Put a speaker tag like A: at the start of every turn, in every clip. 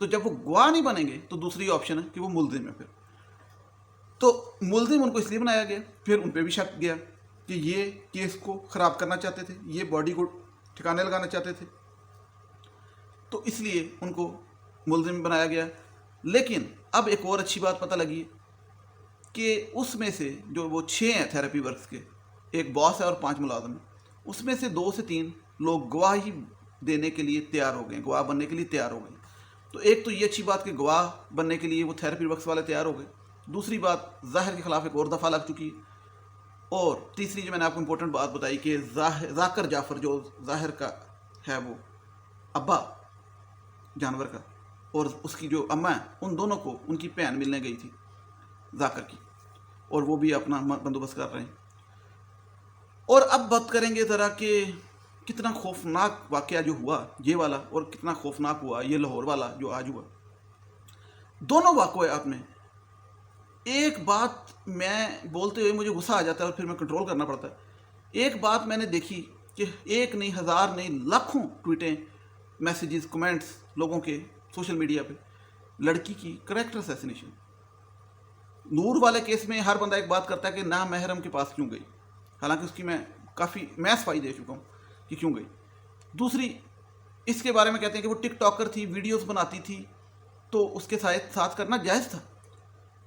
A: تو جب وہ گواہ نہیں بنیں گے تو دوسری آپشن ہے کہ وہ ملزم ہے. پھر تو ملزم ان کو اس لیے بنایا گیا. پھر ان پہ بھی شک گیا کہ یہ کیس کو خراب کرنا چاہتے تھے, یہ باڈی کو ٹھکانے لگانا چاہتے تھے, تو اس لیے ان کو ملزم بنایا گیا. لیکن اب ایک اور اچھی بات پتہ لگی کہ اس میں سے جو وہ 6 ہیں تھراپی ورکس کے, ایک باس ہے اور 5 ملازم ہیں, اس میں سے 2 سے 3 لوگ گواہی دینے کے لیے تیار ہو گئے, گواہ بننے کے لیے تیار ہو گئے. تو ایک تو یہ اچھی بات کہ گواہ بننے کے لیے وہ تھراپی ورکس والے تیار ہو گئے. دوسری بات, ظاہر کے خلاف ایک اور دفعہ لگ چکی. اور تیسری جو میں نے آپ کو امپورٹنٹ بات بتائی کہ ذاکر جعفر جو ظاہر کا ہے وہ ابا جانور کا, اور اس کی جو اماں ہیں, ان دونوں کو ان کی بہن ملنے گئی تھی ذاکر کی, اور وہ بھی اپنا بندوبست کر رہے ہیں. اور اب بات کریں گے ذرا کہ کتنا خوفناک واقعہ جو ہوا یہ والا, اور کتنا خوفناک ہوا یہ لاہور والا جو آج ہوا. دونوں واقعات میں ایک بات میں بولتے ہوئے مجھے غصہ آ جاتا ہے اور پھر میں کنٹرول کرنا پڑتا ہے. ایک بات میں نے دیکھی کہ ایک نہیں, ہزار نہیں, لاکھوں ٹویٹیں, میسیجز, کمنٹس لوگوں کے سوشل میڈیا پہ, لڑکی کی کریکٹر اسیسینیشن. نور والے کیس میں ہر بندہ ایک بات کرتا ہے کہ نا محرم کے پاس کیوں گئی, حالانکہ اس کی میں کافی صفائی دے چکا ہوں کہ کیوں گئی. دوسری, اس کے بارے میں کہتے ہیں کہ وہ ٹک ٹاکر تھی, ویڈیوز بناتی تھی, تو اس کے ساتھ کرنا جائز تھا.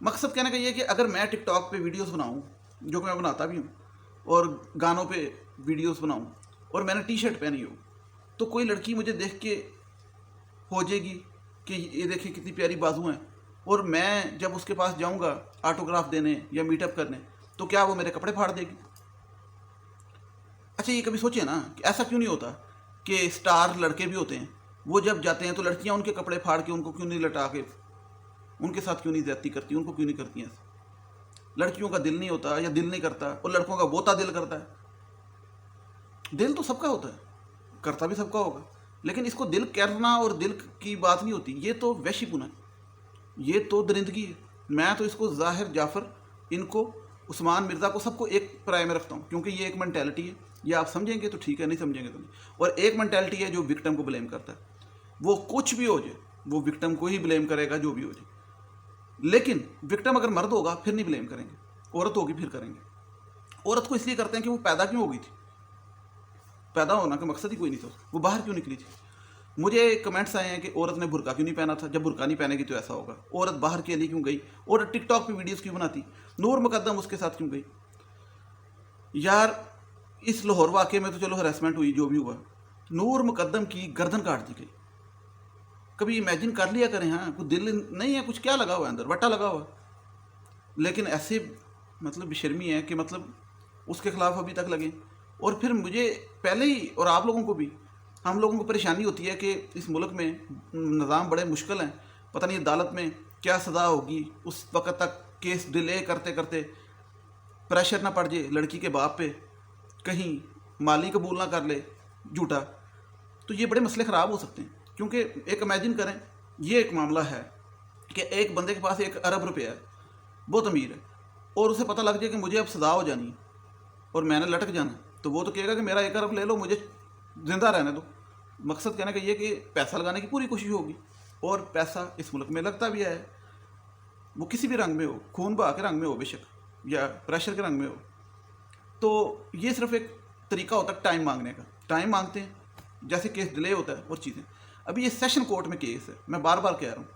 A: مقصد کہنے کا یہ کہ اگر میں ٹک ٹاک پہ ویڈیوز بناؤں, جو کہ میں بناتا بھی ہوں, اور گانوں پہ ویڈیوز بناؤں, اور میں نے ٹی شرٹ پہنی ہو, تو کوئی لڑکی مجھے دیکھ کے ہو جائے گی کہ یہ دیکھیں کتنی پیاری بازو ہیں, اور میں جب اس کے پاس جاؤں گا آٹوگراف دینے یا میٹ اپ کرنے, تو کیا وہ میرے کپڑے پھاڑ دے گی؟ اچھا یہ کبھی سوچے نا کہ ایسا کیوں نہیں ہوتا کہ اسٹار لڑکے بھی ہوتے ہیں, وہ جب جاتے ہیں تو لڑکیاں ان کے کپڑے پھاڑ کے ان کو کیوں نہیں لٹا کے ان کے ساتھ کیوں نہیں زیادتی کرتی, ان کو کیوں نہیں کرتی ہیں ایسا؟ لڑکیوں کا دل نہیں ہوتا یا دل نہیں کرتا, اور لڑکوں کا بوتا دل کرتا ہے. دل تو سب کا ہوتا ہے, کرتا بھی سب کا ہوگا, لیکن اس کو دل کرنا اور دل کی بات نہیں ہوتی, یہ تو وحشی پنا ہے, یہ تو درندگی ہے. میں تو اس کو ظاہر جعفر, ان کو عثمان مرزا کو, سب کو ایک پرائے میں رکھتا ہوں, کیونکہ یہ ایک مینٹیلٹی ہے. یہ آپ سمجھیں گے تو ٹھیک ہے, نہیں سمجھیں گے تو نہیں. اور ایک مینٹیلٹی ہے جو وکٹم کو بلیم کرتا ہے, وہ کچھ بھی ہو جائے وہ وکٹم کو ہی بلیم کرے گا جو بھی ہو جائے. لیکن وکٹم اگر مرد ہوگا پھر نہیں بلیم کریں گے, عورت ہوگی پھر کریں گے. عورت کو اس لیے کرتے ہیں کہ وہ پیدا کیوں ہو گئی تھی, پیدا ہونا کا مقصد ہی کوئی نہیں تھا, وہ باہر کیوں نکلی تھی. مجھے کمنٹس آئے ہیں کہ عورت نے برقع کیوں نہیں پہنا تھا, جب برقع نہیں پہنے گی تو ایسا ہوگا. عورت باہر کے لیے کیوں گئی, اور ٹک ٹاک پہ ویڈیوز کیوں بناتی, نور مقدم اس کے ساتھ کیوں گئی. یار اس لاہور واقعے میں تو چلو ہراسمنٹ ہوئی, جو بھی ہوا, نور مقدم کی گردن کاٹ دی گئی. کبھی امیجن کر لیا کریں, ہاں کوئی دل نہیں ہے, کچھ کیا لگا ہوا ہے اندر, وٹا لگا ہوا. لیکن ایسے مطلب بشرمی ہے کہ مطلب اس کے خلاف ابھی تک لگیں. اور پھر مجھے پہلے ہی, اور آپ لوگوں کو بھی, ہم لوگوں کو پریشانی ہوتی ہے کہ اس ملک میں نظام بڑے مشکل ہیں, پتہ نہیں عدالت میں کیا سزا ہوگی, اس وقت تک کیس ڈیلے کرتے کرتے پریشر نہ پڑ جائے لڑکی کے باپ پہ, کہیں مالی قبول نہ کر لے جھوٹا, تو یہ بڑے مسئلے خراب ہو سکتے ہیں. کیونکہ ایک امیجن کریں, یہ ایک معاملہ ہے کہ ایک بندے کے پاس 1 ارب روپیہ ہے, بہت امیر ہے, اور اسے پتہ لگ جائے کہ مجھے اب سزا ہو جانی ہے اور میں نے لٹک جانا, تو وہ تو کہے گا کہ میرا 1 ارب لے لو, مجھے زندہ رہنے دو. مقصد کہنے کا یہ کہ پیسہ لگانے کی پوری کوشش ہوگی, اور پیسہ اس ملک میں لگتا بھی ہے, وہ کسی بھی رنگ میں ہو, خون بہا کے رنگ میں ہو بے شک, یا پریشر کے رنگ میں ہو. تو یہ صرف ایک طریقہ ہوتا ہے ٹائم مانگنے کا, ٹائم مانگتے ہیں, جیسے کیس ڈیلے ہوتا ہے اور چیزیں. ابھی یہ سیشن کورٹ میں کیس ہے, میں بار بار کہہ رہا ہوں,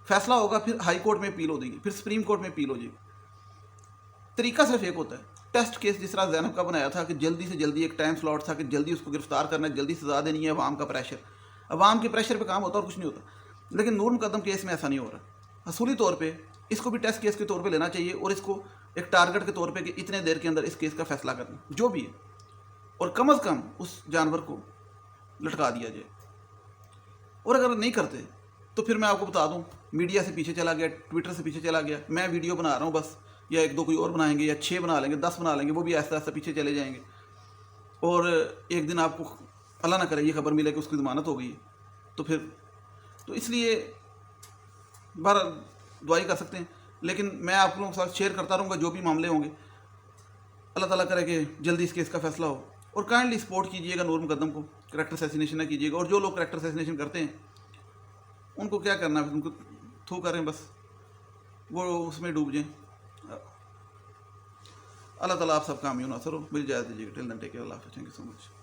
A: فیصلہ ہوگا, پھر ہائی کورٹ میں اپیل ہو جائے گی, پھر سپریم کورٹ میں اپیل ہو جائے گی. طریقہ صرف ایک ہوتا ہے, ٹیسٹ کیس جس طرح زینب کا بنایا تھا کہ جلدی سے جلدی ایک ٹائم سلاٹ تھا کہ جلدی اس کو گرفتار کرنا ہے, جلدی سزا دینی ہے, عوام کا پریشر, عوام کے پریشر پہ کام ہوتا ہے اور کچھ نہیں ہوتا. لیکن نور مقدم کیس میں ایسا نہیں ہو رہا. اصولی طور پہ اس کو بھی ٹیسٹ کیس کے طور پہ لینا چاہیے, اور اس کو ایک ٹارگٹ کے طور پہ کہ اتنے دیر کے اندر اس کیس کا فیصلہ کرنا جو بھی ہے, اور کم از کم اس جانور کو لٹکا دیا جائے. اور اگر نہیں کرتے تو پھر میں آپ کو بتا دوں, میڈیا سے پیچھے چلا گیا, ٹویٹر سے پیچھے چلا گیا, میں ویڈیو بنا رہا ہوں بس, یا 1 2 کوئی اور بنائیں گے, یا 6 بنا لیں گے, 10 بنا لیں گے, وہ بھی ایسا ایسا پیچھے چلے جائیں گے, اور ایک دن آپ کو اللہ نہ کرے یہ خبر ملے کہ اس کی ضمانت ہو گئی ہے, تو پھر تو اس لیے بہر دعائی کر سکتے ہیں. لیکن میں آپ لوگوں کے ساتھ شیئر کرتا رہوں گا جو بھی معاملے ہوں گے. اللہ تعالیٰ کرے کہ جلدی اس کیس کا فیصلہ ہو, اور کائنڈلی سپورٹ کیجیے گا نور مقدم کو, کریکٹر اسیسینیشن نہ کیجیے گا. اور جو لوگ کریکٹر اسیسینیشن کرتے ہیں ان کو کیا کرنا ہے، ان کو تھو کریں بس، وہ اس میں ڈوب جائیں. اللہ تعالیٰ آپ سب کامیاب ناصر ہو. مل جائے دیجیے گا. ٹل دین ٹیک کیئر. اللہ حافظ. Thank you so much.